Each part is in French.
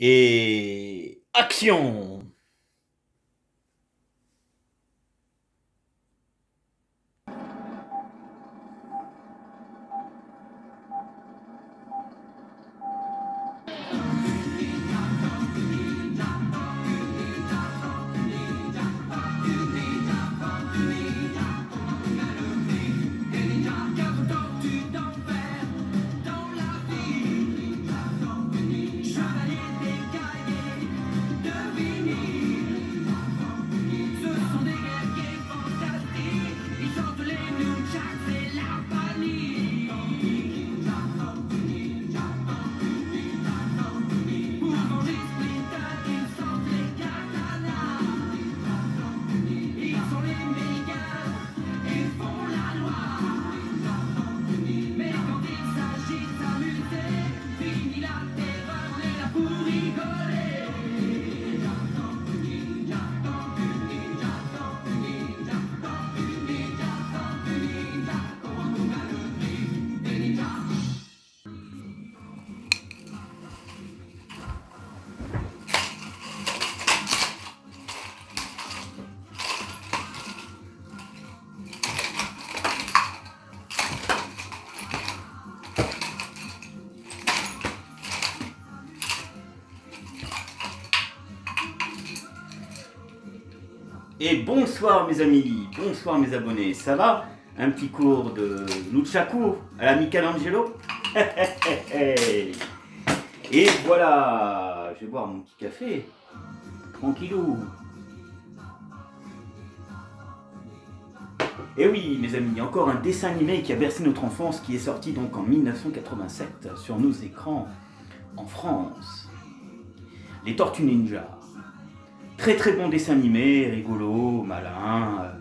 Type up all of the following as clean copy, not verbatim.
Et action! Et bonsoir mes amis, bonsoir mes abonnés, ça va? Un petit cours de Nunchaku à la Michelangelo. Et voilà, je vais boire mon petit café, tranquillou. Et oui mes amis, encore un dessin animé qui a bercé notre enfance, qui est sorti donc en 1987 sur nos écrans en France. Les Tortues Ninja. Très très bon dessin animé, rigolo, malin.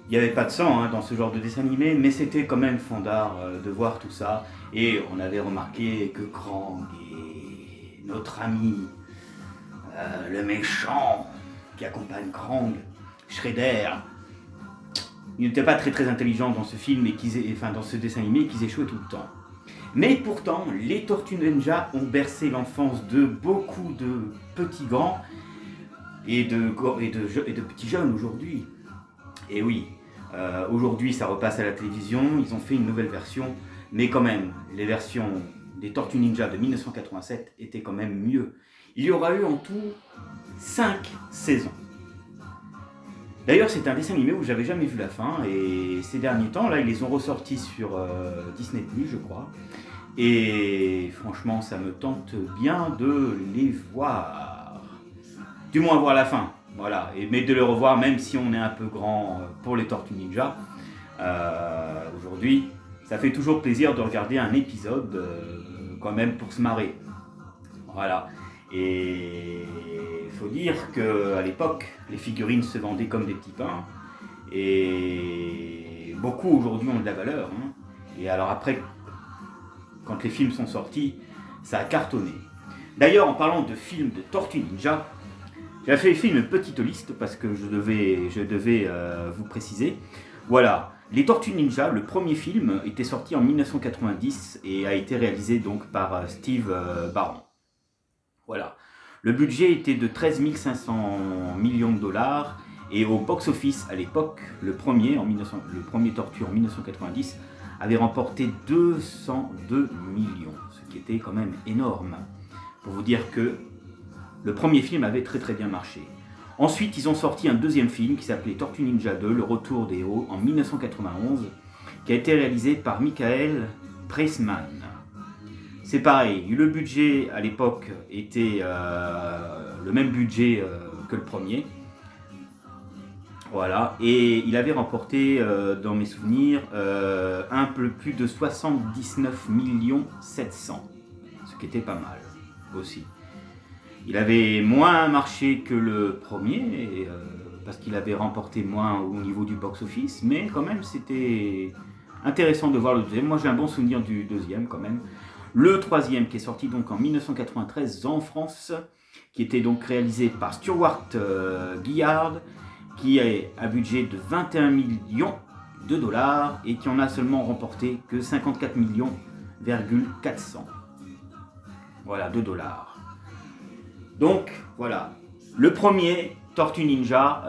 Il n'y avait pas de sang dans ce genre de dessin animé, mais c'était quand même fandard de voir tout ça. Et on avait remarqué que Krang et notre ami, le méchant qui accompagne Krang, Shredder, il n'était pas très intelligent dans ce film, dans ce dessin animé, qu'ils échouaient tout le temps. Mais pourtant, les Tortues Ninja ont bercé l'enfance de beaucoup de petits grands, et de petits jeunes aujourd'hui. Et oui, aujourd'hui ça repasse à la télévision, ils ont fait une nouvelle version, mais quand même, les versions des Tortues Ninja de 1987 étaient quand même mieux. Il y aura eu en tout 5 saisons. D'ailleurs, c'est un dessin animé où j'avais jamais vu la fin, et ces derniers temps, là, ils les ont ressortis sur Disney+, je crois. Et franchement, ça me tente bien de les voir. Du moins voir la fin, voilà, mais de le revoir même si on est un peu grand pour les Tortues Ninja. Aujourd'hui, ça fait toujours plaisir de regarder un épisode quand même pour se marrer. Voilà, et il faut dire qu'à l'époque, les figurines se vendaient comme des petits pains, et beaucoup aujourd'hui ont de la valeur. Et alors après, quand les films sont sortis, ça a cartonné. D'ailleurs, en parlant de films de Tortues Ninja, j'ai fait une petite liste parce que je devais vous préciser. Voilà, les Tortues Ninja, le premier film était sorti en 1990 et a été réalisé donc par Steve Barron. Voilà, le budget était de 13 500 millions de dollars et au box-office à l'époque, le premier Tortue en 1990 avait remporté 202 millions, ce qui était quand même énorme. Pour vous dire que le premier film avait très bien marché. Ensuite, ils ont sorti un deuxième film qui s'appelait Tortue Ninja 2, le retour des héros, en 1991, qui a été réalisé par Michael Preissman. C'est pareil, le budget à l'époque était le même budget que le premier. Voilà, et il avait remporté, dans mes souvenirs, un peu plus de 79 700 000, ce qui était pas mal aussi. Il avait moins marché que le premier, parce qu'il avait remporté moins au niveau du box-office, mais quand même c'était intéressant de voir le deuxième. Moi j'ai un bon souvenir du deuxième quand même. Le troisième qui est sorti donc en 1993 en France, qui était donc réalisé par Stuart Gillard, qui a un budget de 21 millions de dollars et qui en a seulement remporté que 54 millions, 400. Voilà, de dollars. Donc voilà, le premier Tortue Ninja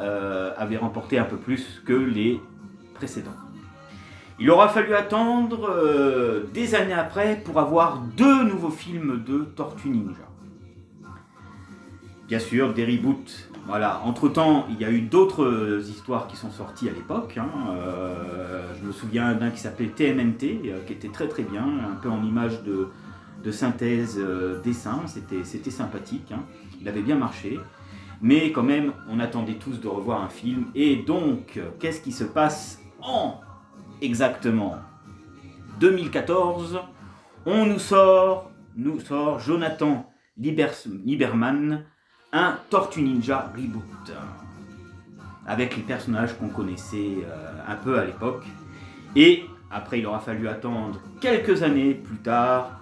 avait remporté un peu plus que les précédents. Il aura fallu attendre des années après pour avoir 2 nouveaux films de Tortue Ninja. Bien sûr, des reboots. Voilà. Entre-temps, il y a eu d'autres histoires qui sont sorties à l'époque. Je me souviens d'un qui s'appelait TMNT, qui était très très bien, un peu en image de synthèse dessin. C'était sympathique. Il avait bien marché. Mais quand même, on attendait tous de revoir un film. Et donc, qu'est-ce qui se passe en exactement 2014? On nous sort Jonathan Lieberman, un Tortue Ninja reboot, avec les personnages qu'on connaissait un peu à l'époque. Et après, il aura fallu attendre quelques années plus tard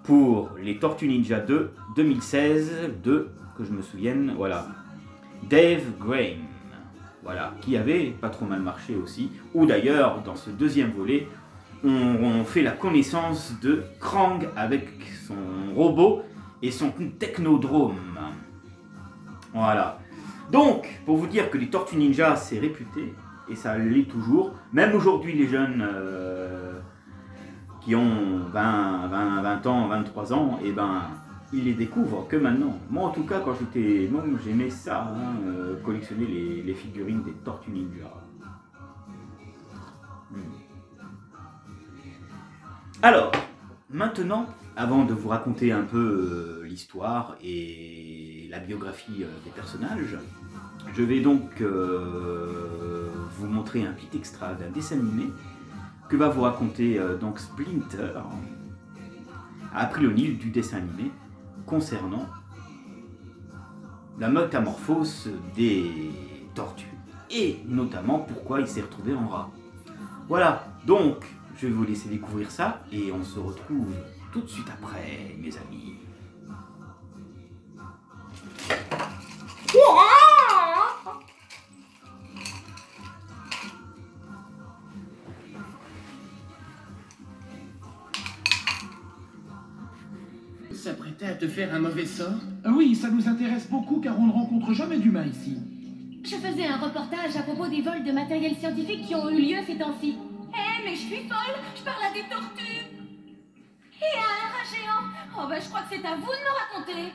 pour les Tortues Ninja 2 2016, que je me souvienne, voilà, Dave Grain, voilà, qui avait pas trop mal marché aussi. Ou d'ailleurs, dans ce deuxième volet, on fait la connaissance de Krang avec son robot et son technodrome. Voilà. Donc, pour vous dire que les Tortues Ninja, c'est réputé, et ça l'est toujours. Même aujourd'hui, les jeunes qui ont 20 ans, 23 ans, et ben, ils les découvrent que maintenant. Moi, en tout cas, quand j'étais môme, j'aimais ça, collectionner les figurines des Tortues Ninja. Alors, maintenant, avant de vous raconter un peu l'histoire et la biographie des personnages, je vais donc vous montrer un petit extrait d'un dessin animé que va vous raconter donc Splinter, April O'Neil, du dessin animé concernant la métamorphose des tortues et notamment pourquoi il s'est retrouvé en rat. Voilà, donc je vais vous laisser découvrir ça et on se retrouve tout de suite après, mes amis. S'apprêtait à te faire un mauvais sort? Oui, ça nous intéresse beaucoup car on ne rencontre jamais d'humains ici. Je faisais un reportage à propos des vols de matériel scientifique qui ont eu lieu ces temps-ci. Mais je suis folle, je parle à des tortues. Et à un rat géant. Oh je crois que c'est à vous de me raconter.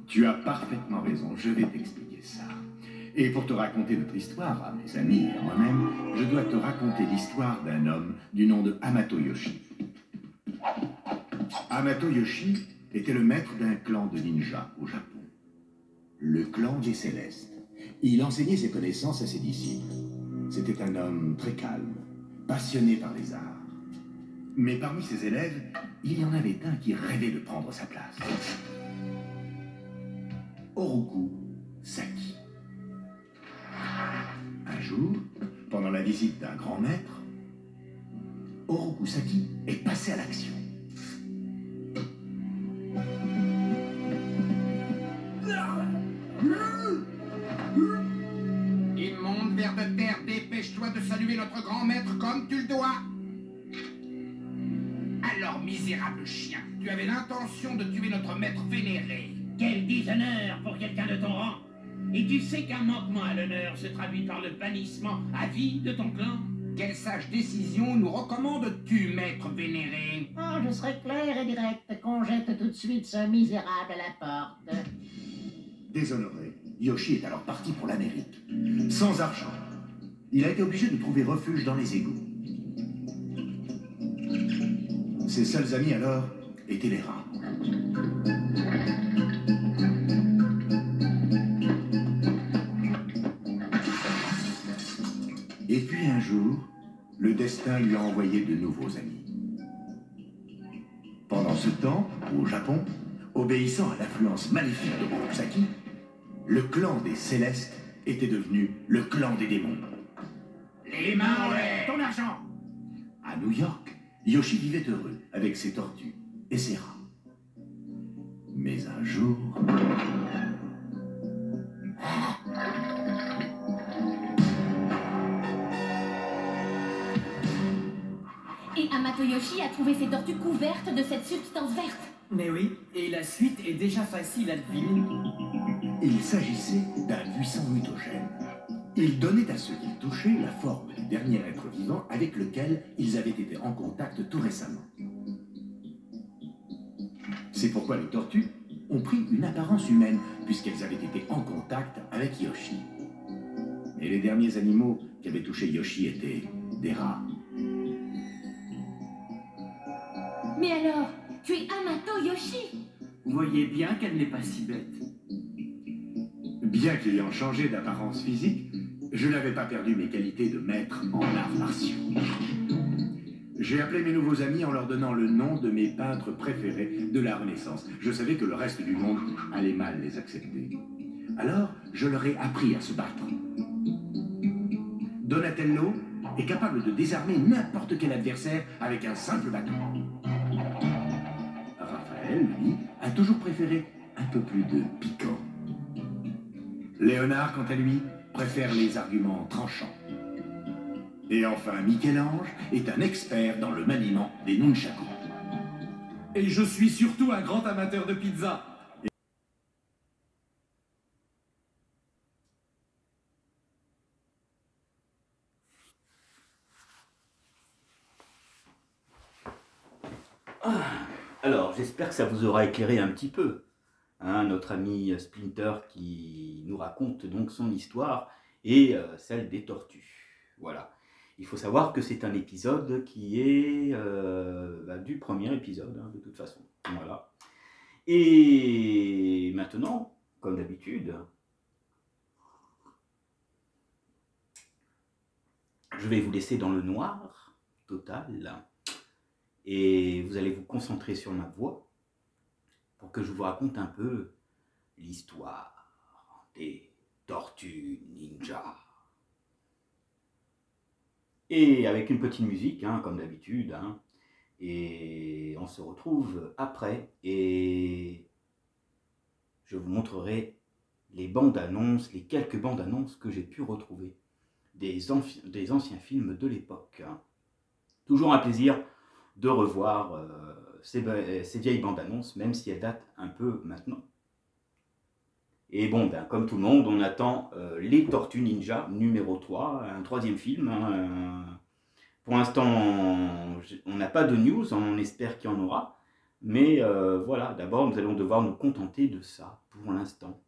Tu as parfaitement raison, je vais t'expliquer ça. Et pour te raconter notre histoire, à mes amis et à moi-même, je dois te raconter l'histoire d'un homme du nom de Hamato Yoshi. Hamato Yoshi était le maître d'un clan de ninjas au Japon. Le clan des Célestes. Il enseignait ses connaissances à ses disciples. C'était un homme très calme, passionné par les arts. Mais parmi ses élèves, il y en avait un qui rêvait de prendre sa place. Oroku Saki. Un jour, pendant la visite d'un grand maître, Oroku Saki est passé à l'action. Immonde ver de terre, dépêche-toi de saluer notre grand maître comme tu le dois. Alors, misérable chien, tu avais l'intention de tuer notre maître vénéré. Quel déshonneur pour quelqu'un de ton rang! Et tu sais qu'un manquement à l'honneur se traduit par le bannissement à vie de ton clan? Quelle sage décision nous recommandes-tu, maître vénéré? Oh, je serai clair et direct, qu'on jette tout de suite ce misérable à la porte. Déshonoré, Yoshi est alors parti pour l'Amérique. Sans argent, il a été obligé de trouver refuge dans les égouts. Ses seuls amis alors étaient les rats. Et puis un jour, le destin lui a envoyé de nouveaux amis. Pendant ce temps, au Japon, obéissant à l'influence maléfique de Orokusaki, le clan des Célestes était devenu le clan des démons. Les mains en l'air! Ton argent! À New York, Yoshi vivait heureux avec ses tortues et ses rats. Mais un jour... Et Hamato Yoshi a trouvé ses tortues couvertes de cette substance verte. Mais oui, et la suite est déjà facile à deviner. Il s'agissait d'un puissant mutagène. Il donnait à ceux qu'il touchait la forme du dernier être vivant avec lequel ils avaient été en contact tout récemment. C'est pourquoi les tortues ont pris une apparence humaine, puisqu'elles avaient été en contact avec Yoshi. Et les derniers animaux qui avaient touché Yoshi étaient des rats. Mais alors, tu es Hamato Yoshi? Vous voyez bien qu'elle n'est pas si bête. Bien qu'ayant changé d'apparence physique, je n'avais pas perdu mes qualités de maître en arts martiaux. J'ai appelé mes nouveaux amis en leur donnant le nom de mes peintres préférés de la Renaissance. Je savais que le reste du monde allait mal les accepter. Alors, je leur ai appris à se battre. Donatello est capable de désarmer n'importe quel adversaire avec un simple bâton. Raphaël, lui, a toujours préféré un peu plus de piquant. Léonard, quant à lui, préfère les arguments tranchants. Et enfin, Michel-Ange est un expert dans le maniement des nunchakus. Et je suis surtout un grand amateur de pizza. Alors, j'espère que ça vous aura éclairé un petit peu. Notre ami Splinter qui nous raconte donc son histoire et celle des tortues. Voilà. Il faut savoir que c'est un épisode qui est du premier épisode, de toute façon. Voilà. Et maintenant, comme d'habitude, je vais vous laisser dans le noir total. Et vous allez vous concentrer sur ma voix pour que je vous raconte un peu l'histoire des Tortues Ninja. Et avec une petite musique, comme d'habitude. Et on se retrouve après. Et je vous montrerai les bandes annonces, les quelques bandes annonces que j'ai pu retrouver des anciens films de l'époque. Toujours un plaisir de revoir ces vieilles bandes annonces, même si elles datent un peu maintenant. Et bon, comme tout le monde, on attend les Tortues Ninja numéro 3, un troisième film. Pour l'instant, on n'a pas de news, on espère qu'il y en aura. Mais voilà, d'abord, nous allons devoir nous contenter de ça pour l'instant.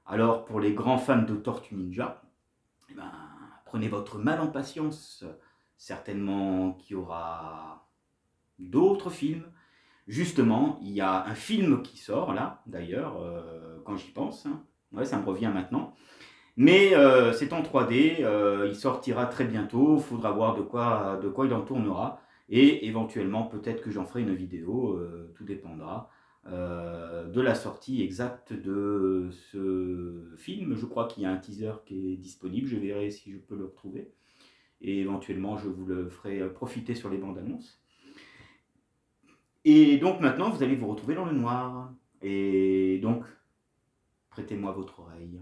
Alors, pour les grands fans de Tortues Ninja, prenez votre mal en patience. Certainement qu'il y aura d'autres films. Justement, il y a un film qui sort là, d'ailleurs, quand j'y pense. Ouais, ça me revient maintenant. Mais c'est en 3D, il sortira très bientôt, il faudra voir de quoi il en tournera. Et éventuellement, peut-être que j'en ferai une vidéo, tout dépendra de la sortie exacte de ce film. Je crois qu'il y a un teaser qui est disponible, je verrai si je peux le retrouver. Et éventuellement, je vous le ferai profiter sur les bandes annonces. Et donc maintenant, vous allez vous retrouver dans le noir. Et donc, prêtez-moi votre oreille.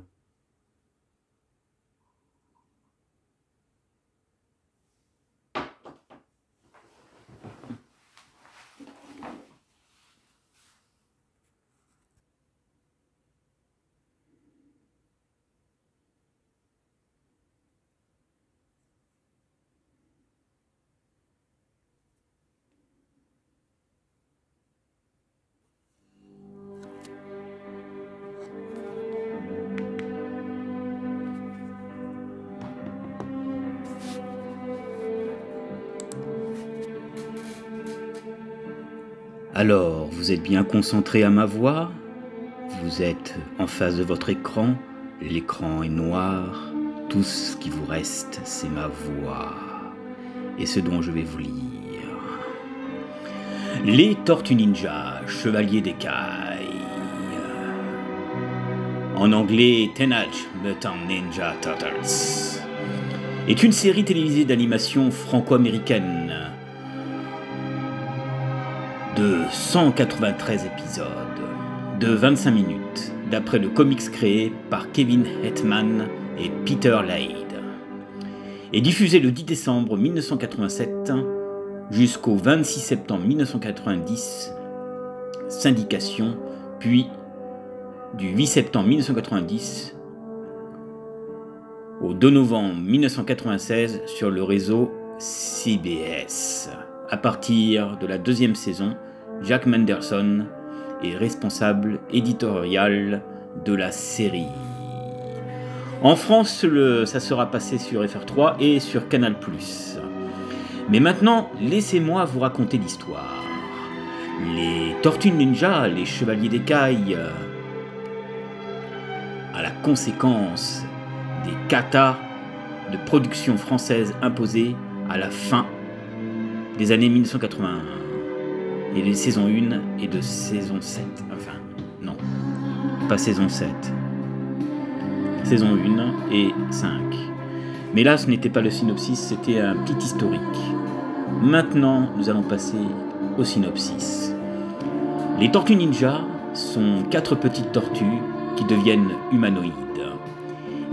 Alors, vous êtes bien concentré à ma voix? Vous êtes en face de votre écran, l'écran est noir, tout ce qui vous reste, c'est ma voix, et ce dont je vais vous lire. Les Tortues Ninja, Chevaliers d'Écaille. En anglais, Teenage Mutant Ninja Turtles, est une série télévisée d'animation franco-américaine de 193 épisodes, de 25 minutes, d'après le comics créé par Kevin Hetman et Peter Laird, et diffusé le 10 décembre 1987 jusqu'au 26 septembre 1990, syndication, puis du 8 septembre 1990 au 2 novembre 1996 sur le réseau CBS. À partir de la deuxième saison, Jack Mendelsohn est responsable éditorial de la série. En France, ça sera passé sur FR3 et sur Canal+. Mais maintenant, laissez-moi vous raconter l'histoire. Les Tortues Ninja, les Chevaliers d'Écaille, à la conséquence des katas de production française imposés à la fin des années 1981 et de saison 1 et de saison 7. Enfin, non, pas saison 7. Saison 1 et 5. Mais là, ce n'était pas le synopsis, c'était un petit historique. Maintenant, nous allons passer au synopsis. Les Tortues Ninja sont 4 petites tortues qui deviennent humanoïdes.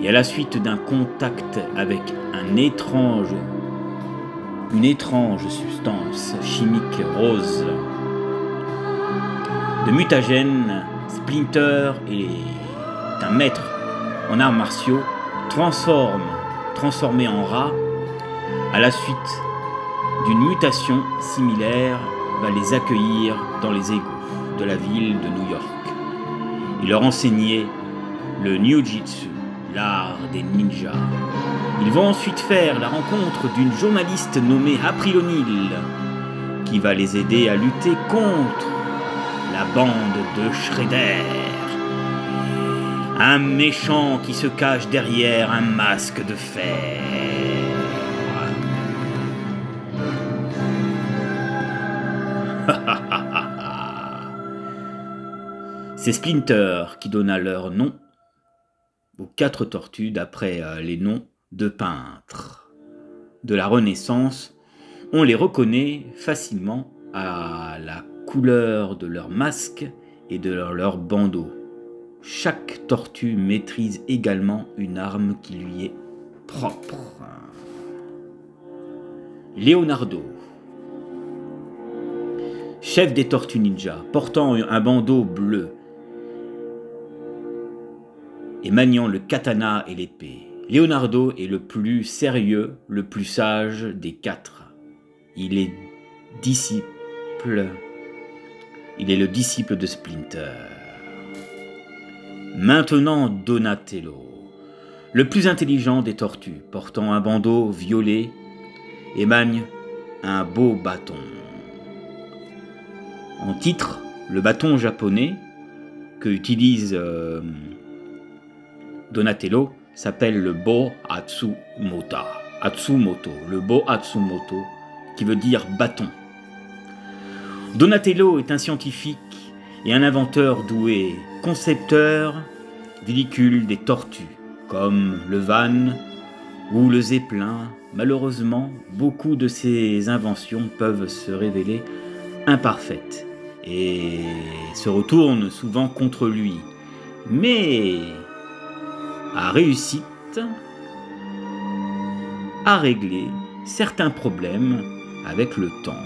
Et à la suite d'un contact avec une étrange substance chimique rose de mutagène, Splinter est un maître en arts martiaux transformé en rat à la suite d'une mutation similaire va les accueillir dans les égouts de la ville de New York et leur enseigner le Niujitsu, l'art des ninjas. Ils vont ensuite faire la rencontre d'une journaliste nommée April O'Neil qui va les aider à lutter contre la bande de Shredder, un méchant qui se cache derrière un masque de fer. C'est Splinter qui donna leur nom aux 4 tortues d'après les noms de peintres de la Renaissance. On les reconnaît facilement à la couleur de leur masque et de leur bandeau. Chaque tortue maîtrise également une arme qui lui est propre. Leonardo, chef des Tortues Ninja, portant un bandeau bleu et maniant le katana et l'épée. Leonardo est le plus sérieux, le plus sage des 4. Il est le disciple de Splinter. Maintenant Donatello, le plus intelligent des tortues, portant un bandeau violet et manie un beau bâton. En titre, le bâton japonais que utilise Donatello s'appelle le Bo Atsumoto, le Bo Atsumoto, qui veut dire bâton. Donatello est un scientifique et un inventeur doué, concepteur véhicules des tortues, comme le van ou le zeppelin. Malheureusement, beaucoup de ces inventions peuvent se révéler imparfaites et se retournent souvent contre lui. Mais a réussi à régler certains problèmes avec le temps.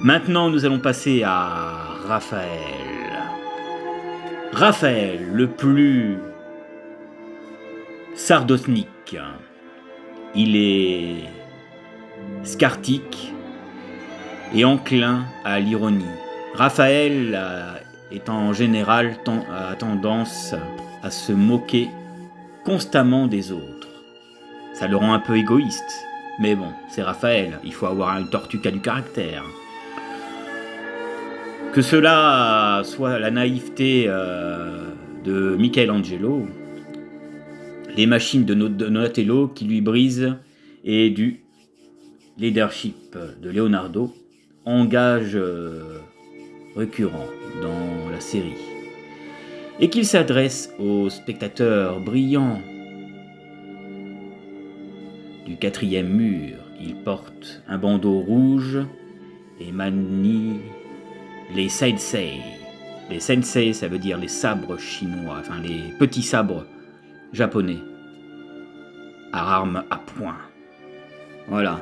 Maintenant, nous allons passer à Raphaël. Raphaël, le plus sardonique. Il est scartique et enclin à l'ironie. Raphaël est en général a tendance à se moquer constamment des autres. Ça le rend un peu égoïste. Mais bon, c'est Raphaël, il faut avoir une tortue qui a du caractère. Que cela soit la naïveté de Michelangelo, les machines de Donatello qui lui brisent et du leadership de Leonardo, engage récurrent dans la série. Et qu'il s'adresse aux spectateurs brillants du 4e mur. Il porte un bandeau rouge et manie les sensei. Les sensei, ça veut dire les sabres chinois, enfin les petits sabres japonais, à armes à poing. Voilà.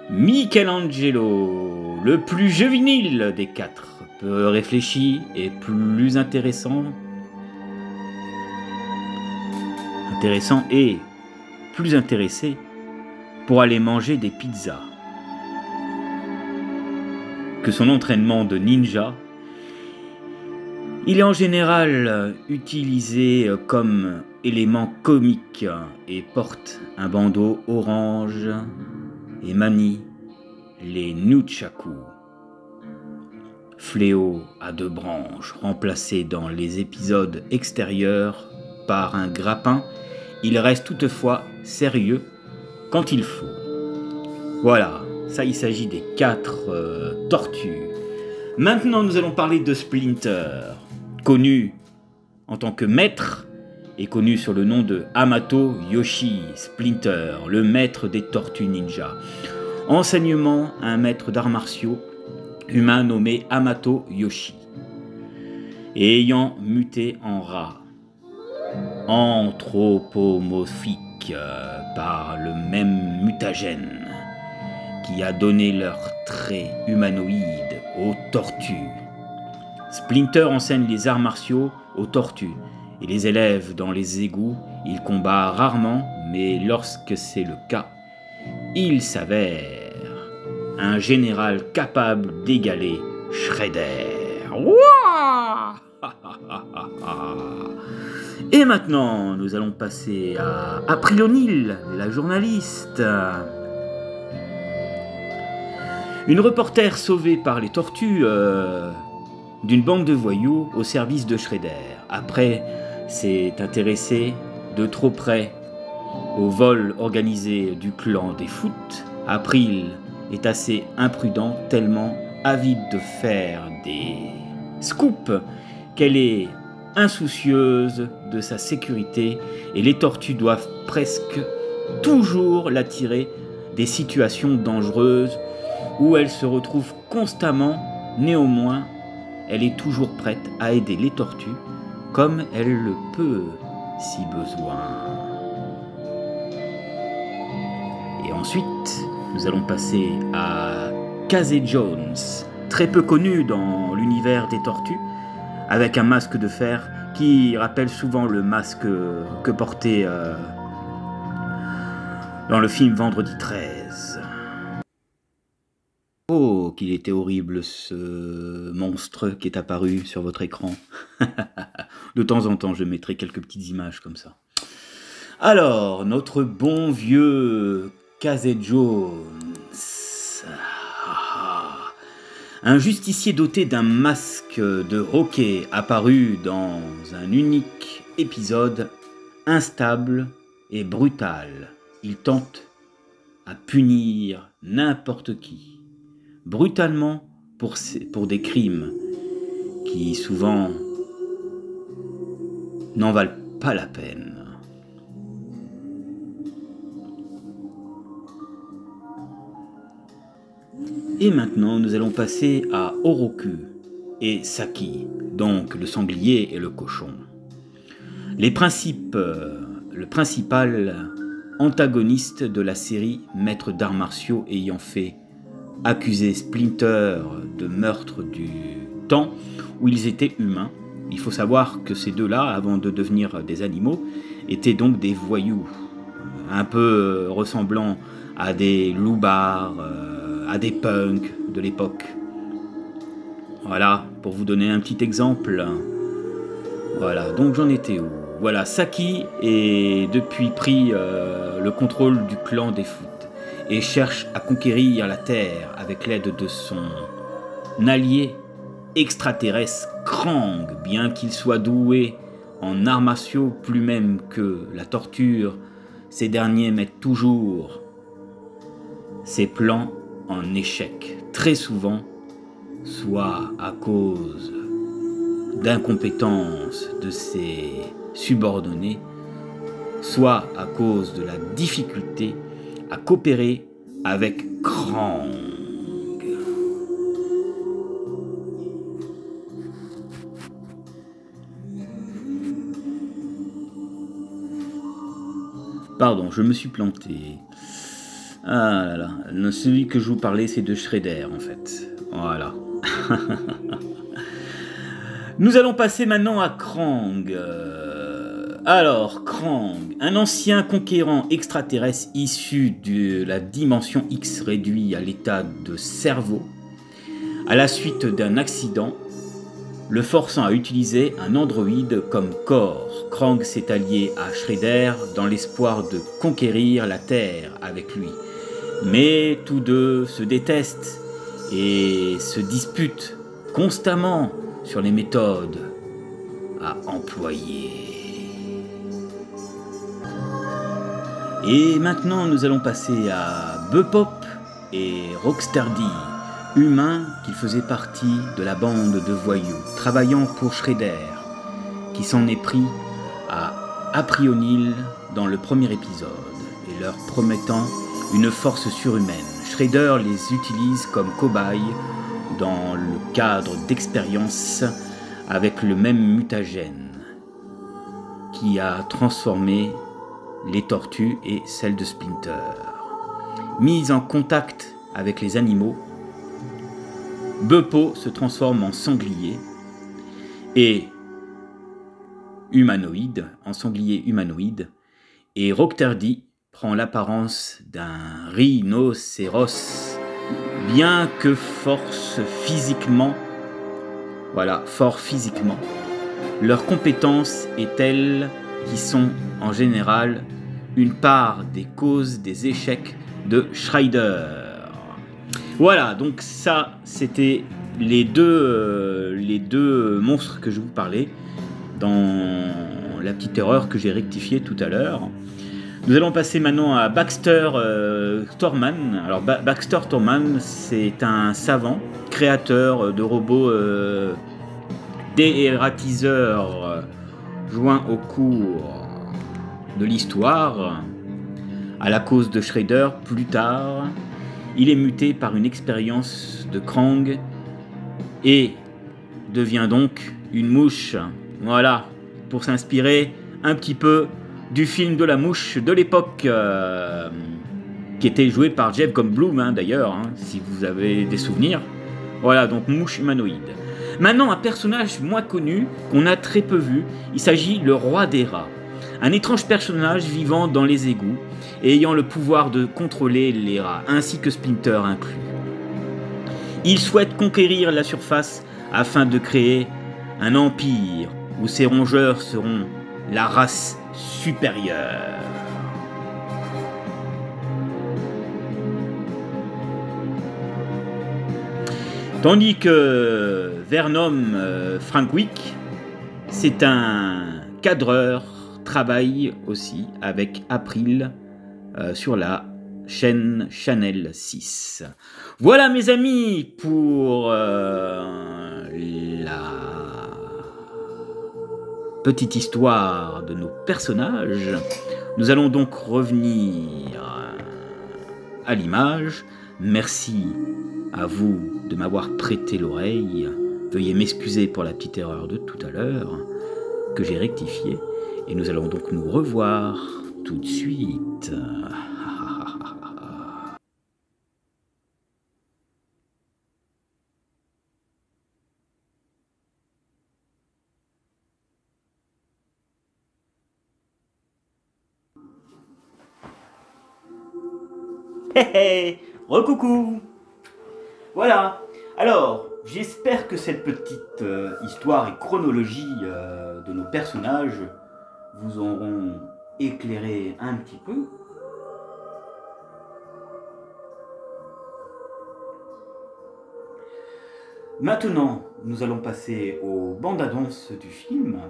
Michelangelo, le plus juvénile des 4, peu réfléchi et plus intéressant intéressant et plus intéressé pour aller manger des pizzas que son entraînement de ninja. Il est en général utilisé comme élément comique et porte un bandeau orange et manie les nunchakus, fléau à 2 branches remplacé dans les épisodes extérieurs par un grappin. Il reste toutefois sérieux quand il faut. Voilà, ça il s'agit des 4 tortues. Maintenant nous allons parler de Splinter, connu en tant que maître et connu sur le nom de Hamato Yoshi Splinter, le maître des tortues ninja. Enseignement à un maître d'arts martiaux humain nommé Hamato Yoshi, et ayant muté en rat, anthropomorphique par le même mutagène qui a donné leurs traits humanoïdes aux tortues. Splinter enseigne les arts martiaux aux tortues et les élève dans les égouts. Il combat rarement, mais lorsque c'est le cas, il s'avère un général capable d'égaler Shredder. Wouah! Et maintenant, nous allons passer à April O'Neil, la journaliste. Une reporter sauvée par les tortues d'une bande de voyous au service de Shredder. Après s'est intéressée de trop près au vol organisé du clan des Foot, April est assez imprudente, tellement avide de faire des scoops qu'elle est insoucieuse de sa sécurité, et les tortues doivent presque toujours l'attirer des situations dangereuses où elle se retrouve constamment. Néanmoins, elle est toujours prête à aider les tortues comme elle le peut si besoin. Et ensuite, nous allons passer à Casey Jones, très peu connu dans l'univers des tortues, avec un masque de fer qui rappelle souvent le masque que portait dans le film Vendredi 13. Oh, qu'il était horrible ce monstre qui est apparu sur votre écran. De temps en temps, je mettrai quelques petites images comme ça. Alors, notre bon vieux Casey Jones. Un justicier doté d'un masque de hockey apparu dans un unique épisode, instable et brutal. Il tente à punir n'importe qui, brutalement pour des crimes qui souvent n'en valent pas la peine. Et maintenant, nous allons passer à Oroku et Saki, donc le sanglier et le cochon. Le principal antagoniste de la série, maître d'arts martiaux ayant fait accuser Splinter de meurtre du temps où ils étaient humains. Il faut savoir que ces deux-là, avant de devenir des animaux, étaient donc des voyous, un peu ressemblant à des loupards, à des punks de l'époque. Voilà, pour vous donner un petit exemple. Voilà, donc j'en étais où? Voilà, Saki est depuis pris le contrôle du clan des Foot et cherche à conquérir la Terre avec l'aide de son allié extraterrestre Krang. Bien qu'il soit doué en arts martiaux, plus même que la torture, ces derniers mettent toujours ses plans en échec, très souvent, soit à cause d'incompétence de ses subordonnés, soit à cause de la difficulté à coopérer avec Krang. Pardon, je me suis planté. Ah là là, celui que je vous parlais, c'est de Shredder en fait. Voilà. Nous allons passer maintenant à Krang. Alors, Krang, un ancien conquérant extraterrestre issu de la dimension X réduit à l'état de cerveau, à la suite d'un accident, le forçant à utiliser un androïde comme corps. Krang s'est allié à Shredder dans l'espoir de conquérir la Terre avec lui. Mais tous deux se détestent et se disputent constamment sur les méthodes à employer. Et maintenant, nous allons passer à Bebop et Rocksteady, humains qui faisaient partie de la bande de voyous, travaillant pour Shredder, qui s'en est pris à Aprionil dans le premier épisode, et leur promettant une force surhumaine. Shredder les utilise comme cobayes dans le cadre d'expériences avec le même mutagène qui a transformé les tortues et celles de Splinter. Mise en contact avec les animaux, Bepo se transforme en sanglier et sanglier humanoïde, et Rocksteady prend l'apparence d'un rhinocéros, bien que fort physiquement. Leur compétence est telle qu'ils sont en général une part des causes des échecs de Shredder. Voilà, donc ça, c'était les deux monstres que je vous parlais dans la petite erreur que j'ai rectifiée tout à l'heure. Nous allons passer maintenant à Baxter Thorman. Alors Baxter Thorman, c'est un savant, créateur de robots dératiseurs joints au cours de l'histoire à la cause de Shredder. Plus tard, il est muté par une expérience de Krang et devient donc une mouche. Voilà, pour s'inspirer un petit peu du film de la mouche de l'époque, qui était joué par Jeff Goldblum, d'ailleurs, si vous avez des souvenirs. Voilà, donc mouche humanoïde. Maintenant, un personnage moins connu, qu'on a très peu vu, il s'agit le roi des rats. Un étrange personnage vivant dans les égouts et ayant le pouvoir de contrôler les rats, ainsi que Splinter inclus. Il souhaite conquérir la surface afin de créer un empire où ses rongeurs seront la race supérieure. Tandis que Vernom Frankwick, c'est un cadreur, travaille aussi avec April sur la chaîne Channel 6. Voilà mes amis pour la petite histoire de nos personnages. Nous allons donc revenir à l'image. Merci à vous de m'avoir prêté l'oreille. Veuillez m'excuser pour la petite erreur de tout à l'heure que j'ai rectifiée. Et nous allons donc nous revoir tout de suite. Hé hé, recoucou. Voilà, alors j'espère que cette petite histoire et chronologie de nos personnages vous auront éclairé un petit peu. Maintenant, nous allons passer aux bandes annonces du film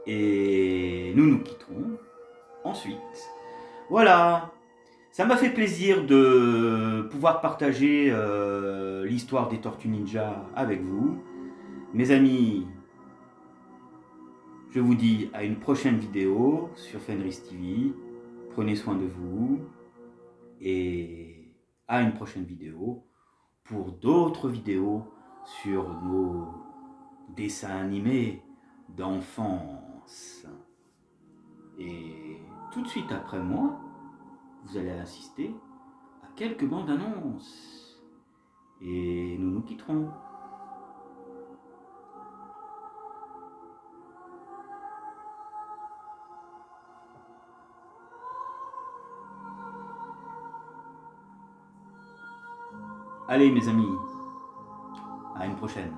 et nous nous quitterons ensuite. Voilà, ça m'a fait plaisir de pouvoir partager l'histoire des Tortues Ninja avec vous. Mes amis, je vous dis à une prochaine vidéo sur Fenris TV. Prenez soin de vous et à une prochaine vidéo pour d'autres vidéos sur nos dessins animés d'enfance. Et tout de suite après moi, vous allez assister à quelques bandes annonces et nous nous quitterons. Allez mes amis, à une prochaine.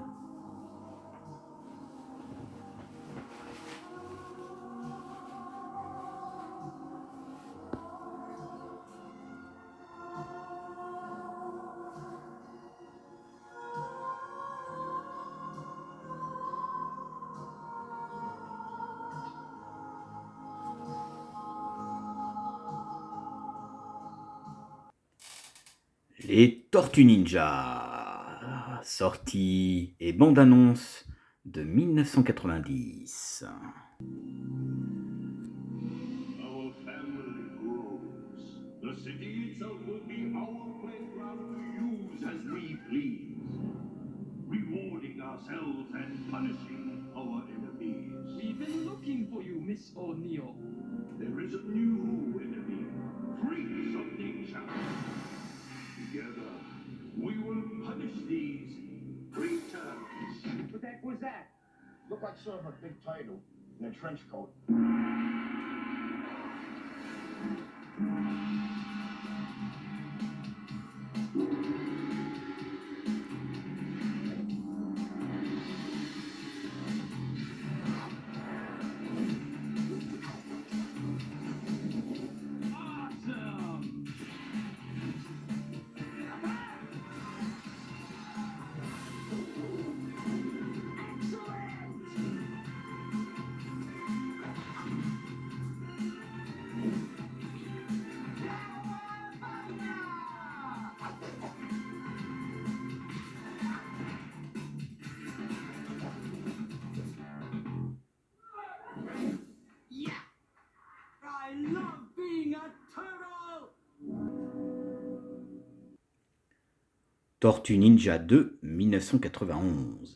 Les Tortues Ninja, sortie et bande-annonce de 1990. Our family grows. The city itself will be our playground to use as we please, rewarding ourselves and punishing our enemies. We've been looking for you, Miss O'Neill. There is a new enemy, freaks of nature. Together, we will punish these creatures. What the heck was that? Looked like sort of a big turtle in a trench coat. I love being a turtle! Tortue Ninja 2, 1991.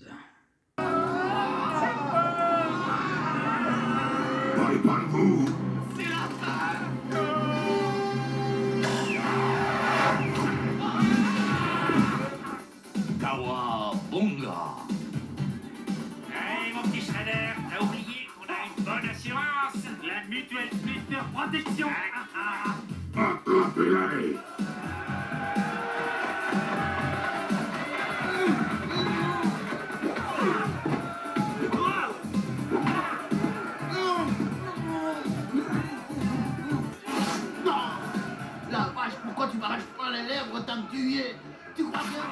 Kawabunga. Hey mon petit Shredder, t'as oublié qu'on a une bonne assurance, la Mutuelle Splitter Protection. La vache, pourquoi tu m'arraches pas les lèvres tant que tu y es? Tu crois bien?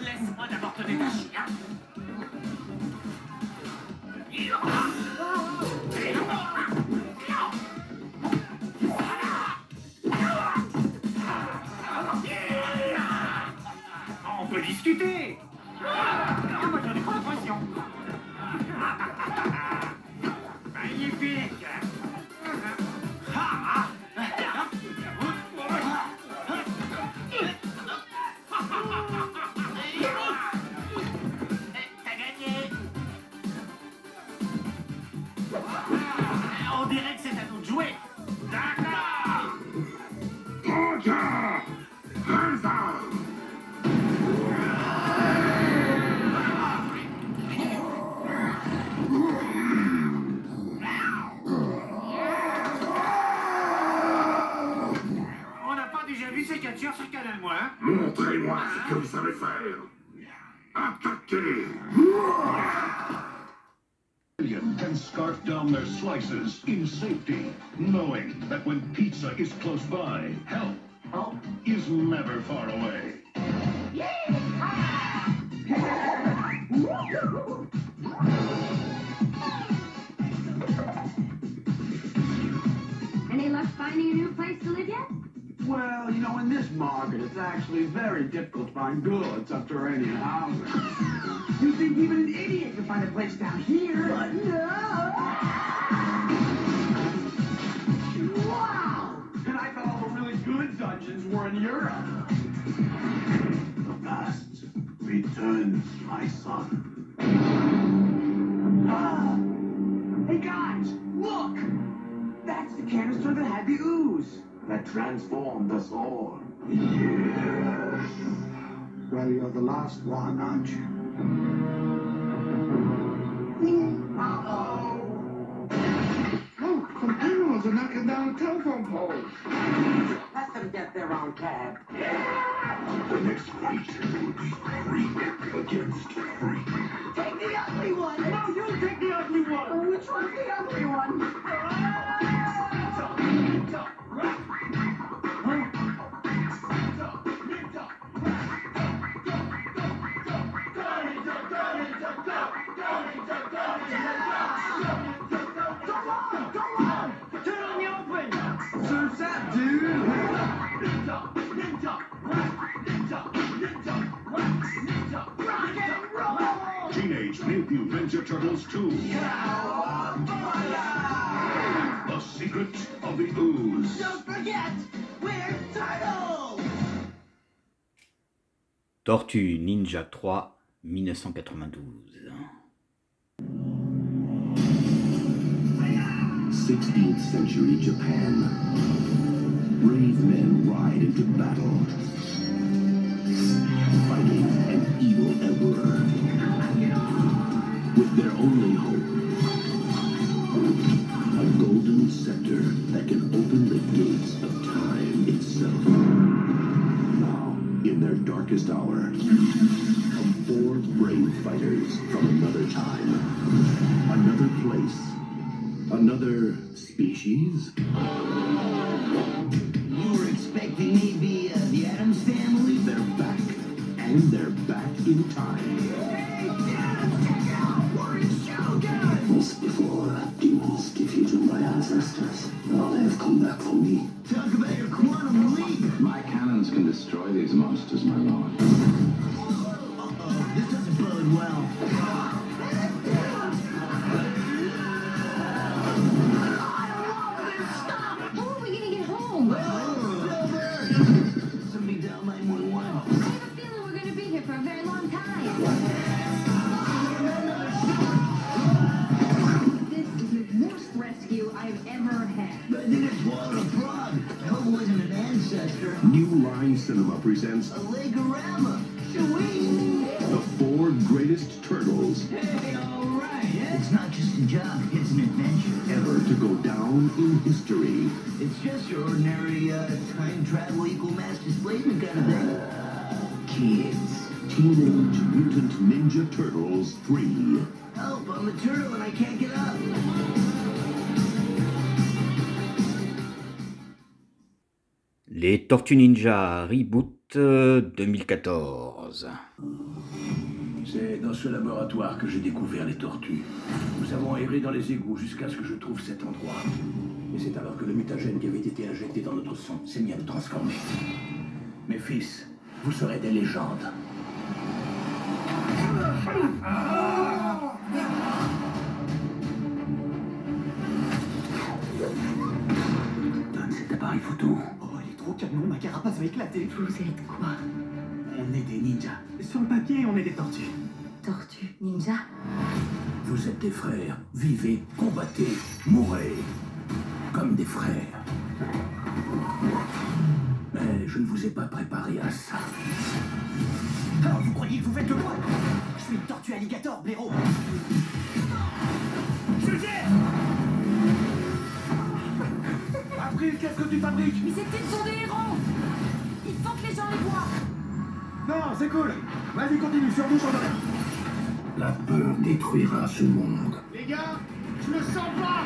Laisse-moi d'abord te détacher, hein. On peut discuter. Moi j'en ai pas l'impression. Magnifique. T'as gagné. On dirait que c'est à nous de jouer. D'accord. On n'a pas déjà vu ces catcheurs sur Canal Moins. Montrez-moi ce que vous savez faire. Attaquez! Can scarf down their slices in safety, knowing that when pizza is close by, help is never far away. Any luck finding a new place to live yet? Well, you know, in this market, it's actually very difficult to find good subterranean housing. You think even an idiot could find a place down here? But no! Wow! And I thought all the really good dungeons were in Europe. The past returns, my son. Hey guys, look! That's the canister that had the ooze. That transformed us all. Yes. Well, you're the last one, aren't you? Uh-oh! Oh, some animals are knocking down telephone poles. Let them get their own cab. The next fight will be freak against freak. Take the ugly one! No, you take the ugly one! Oh, which one's the ugly one? Teenage Mutant Ninja Turtles 2. The Secret of the Ooze. Don't forget, we're turtles! Tortue Ninja 3, 1992. 16th century Japan. Brave men ride into battle, fighting an evil emperor. With their only hope, a golden scepter that can open the gates of time itself. Now, in their darkest hour, come 4 brave fighters from another time, another place, another species. You were expecting me to be the Addams Family? They're back, and they're back in time. Once before, demons defeated my ancestors. Now they have come back for me. Talk about your quantum leap! My cannons can destroy these monsters, my lord. Uh-oh, this doesn't bode well. How are we gonna get home? Somebody dial 911. I have a feeling we're gonna be here for a very long time. This is the worst rescue I've ever had. I think it's swallowed a frog. I hope it wasn't an ancestor. New Line Cinema presents A Legorama. Shoo-wee! the 4 greatest turtles Hey, all right. It's not just a job, it's an adventure. ever to go down in history. It's just your ordinary time travel equal mass displacement kind of thing. Kids, Teenage Mutant Ninja Turtles 3. Help, I'm a turtle and I can't get up. Les Tortues Ninja Reboot 2014. C'est dans ce laboratoire que j'ai découvert les tortues. Nous avons erré dans les égouts jusqu'à ce que je trouve cet endroit. Et c'est alors que le mutagène qui avait été injecté dans notre sang s'est mis à nous transformer. Mes fils, vous serez des légendes. Donne cet appareil photo. Oh, il est trop canon, ma carapace va éclater. Vous êtes quoi? On est des ninjas. Sur le papier, on est des tortues. Tortue Ninja? Vous êtes des frères. Vivez, combattez, mourrez. Comme des frères. Mais je ne vous ai pas préparé à ça. Alors vous croyez que vous faites de quoi? Je suis une tortue alligator, blaireau. April, qu'est-ce que tu fabriques? Mais ces types sont des héros! Il faut que les gens les voient! Non, c'est cool. Vas-y, continue, sur nous, chanteur. La peur détruira ce monde. Les gars, je le sens pas.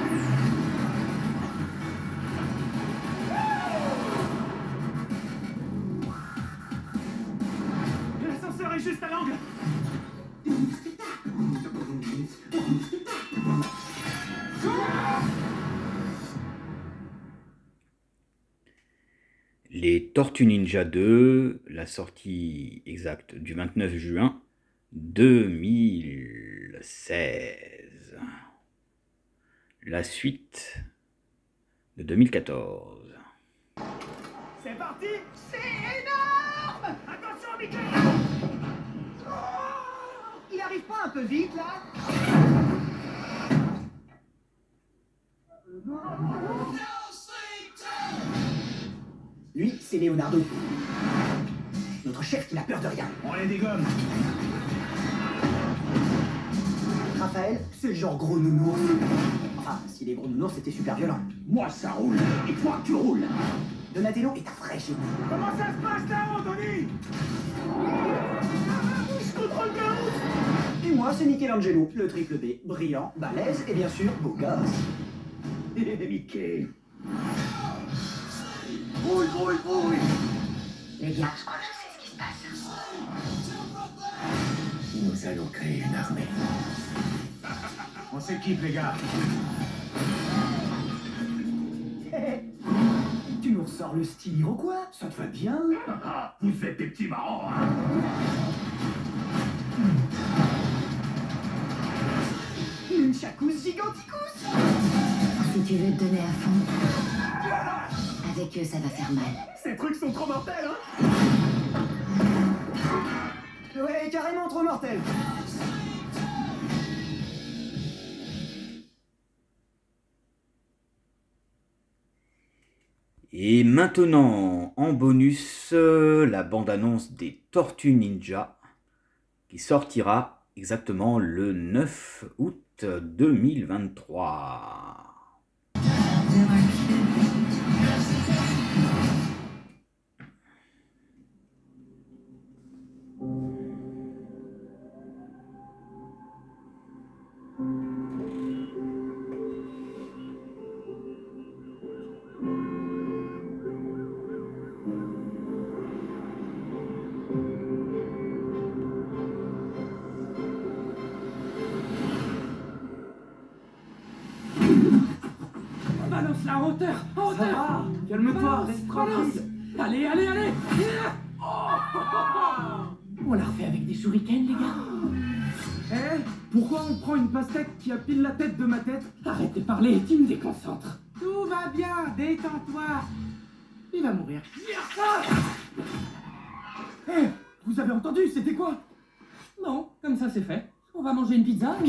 L'ascenseur est juste à l'angle. Les Tortues Ninja 2, la sortie exacte du 29 juin 2016. La suite de 2014. C'est parti. C'est énorme. Attention, Mickey. Oh, il arrive pas un peu vite, là? Lui, c'est Leonardo. Notre chef qui n'a peur de rien. On les dégomme. Raphaël, c'est le genre gros nounours. Enfin, si les gros nounours c'était super violent. Moi, ça roule. Et toi, tu roules. Donatello est un vrai génie. Comment ça se passe là-haut, Tony? Je contrôle bien. Et moi, c'est Michelangelo, le triple B. Brillant, balèze et bien sûr, beau gosse. Mickey. Rouille, rouille, rouille. Les gars, je crois que je sais ce qui se passe. Nous allons créer une armée. On s'équipe, les gars. Tu nous ressors le style iroquois, ça te va bien? Vous êtes des petits marrants, hein? Nunchakus giganticus. Si tu veux te donner à fond, avec eux, ça va faire mal. Ces trucs sont trop mortels, hein? Ouais, carrément trop mortels. Et maintenant, en bonus, la bande-annonce des Tortues Ninja, qui sortira exactement le 9 août 2023. Balance-la en hauteur, en hauteur. Ça va, calme-toi, reste tranquille. Allez, allez, allez. On la refait avec des shurikens, les gars. Eh, pourquoi on prend une pastèque qui a pile la tête de ma tête? Arrête de parler, tu me déconcentres. Tout va bien, détends-toi. Il va mourir. Eh, vous avez entendu, c'était quoi? Non, comme ça c'est fait. On va manger une pizza ou...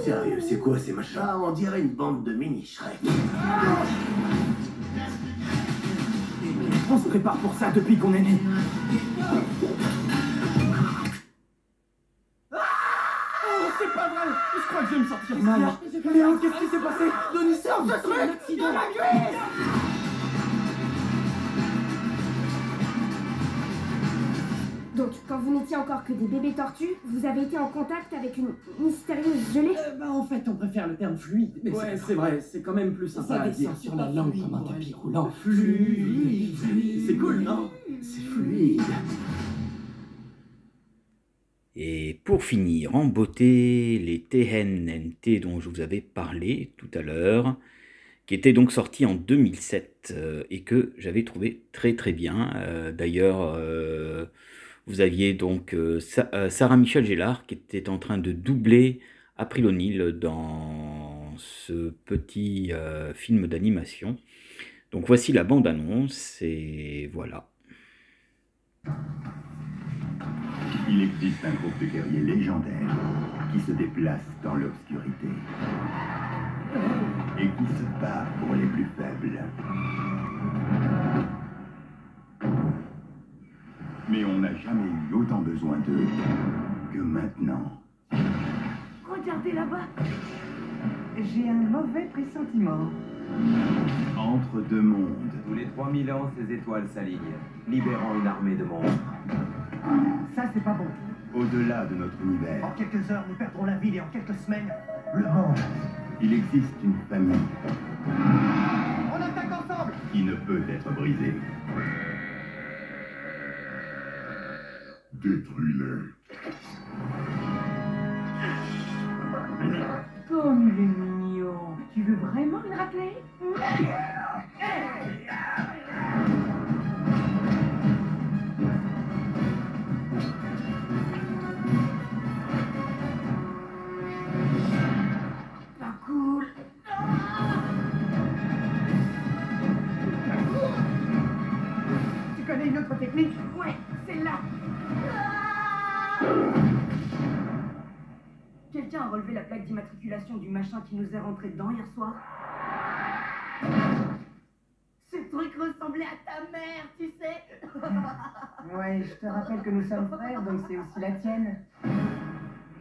Sérieux, c'est quoi ces machins? Ah, on dirait une bande de mini-Shrek. On se prépare pour ça depuis qu'on est né. Oh, c'est pas vrai. Je crois que je vais me sortir mal. Léon, qu'est-ce qui s'est passé? Denis, sors ce truc de ma cuisse. Donc, quand vous n'étiez encore que des bébés tortues, vous avez été en contact avec une mystérieuse gelée? En fait, on préfère le terme fluide. Mais Ouais, c'est vrai, c'est quand même plus sympa ça à dire. descend sur la langue comme un tapis roulant. Fluide. C'est cool, non? C'est fluide. Et pour finir, en beauté, les TNNT dont je vous avais parlé tout à l'heure, qui étaient donc sortis en 2007 et que j'avais trouvé très très bien. D'ailleurs, vous aviez donc Sarah Michelle Gellar qui était en train de doubler April O'Neil dans ce petit film d'animation. Donc voici la bande-annonce et voilà. Il existe un groupe de guerriers légendaires qui se déplacent dans l'obscurité et qui se bat pour les plus faibles. Mais on n'a jamais eu autant besoin d'eux que maintenant. Regardez là-bas. J'ai un mauvais pressentiment. Entre deux mondes. Tous les 3000 ans, ces étoiles s'alignent, libérant une armée de monstres. Ça, c'est pas bon. Au-delà de notre univers, En quelques heures, nous perdrons la ville et en quelques semaines, le monde. il existe une famille On attaque ensemble. qui ne peut être brisée. Détruis-les. Comme il est mignon. Tu veux vraiment une raclée? Pas cool. Tu connais une autre technique? Ouais, celle-là. Quelqu'un a relevé la plaque d'immatriculation du machin qui nous est rentré dedans hier soir? Ce truc ressemblait à ta mère, tu sais. Ouais, je te rappelle que nous sommes frères, donc c'est aussi la tienne.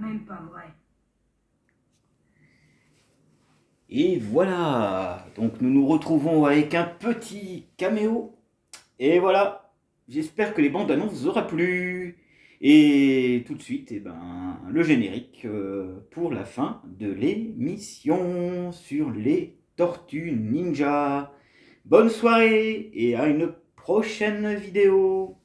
Même pas vrai. Et voilà, donc nous nous retrouvons avec un petit caméo. Et voilà, j'espère que les bandes annonces vous aura plu. Et tout de suite, le générique pour la fin de l'émission sur les Tortues Ninja. Bonne soirée et à une prochaine vidéo.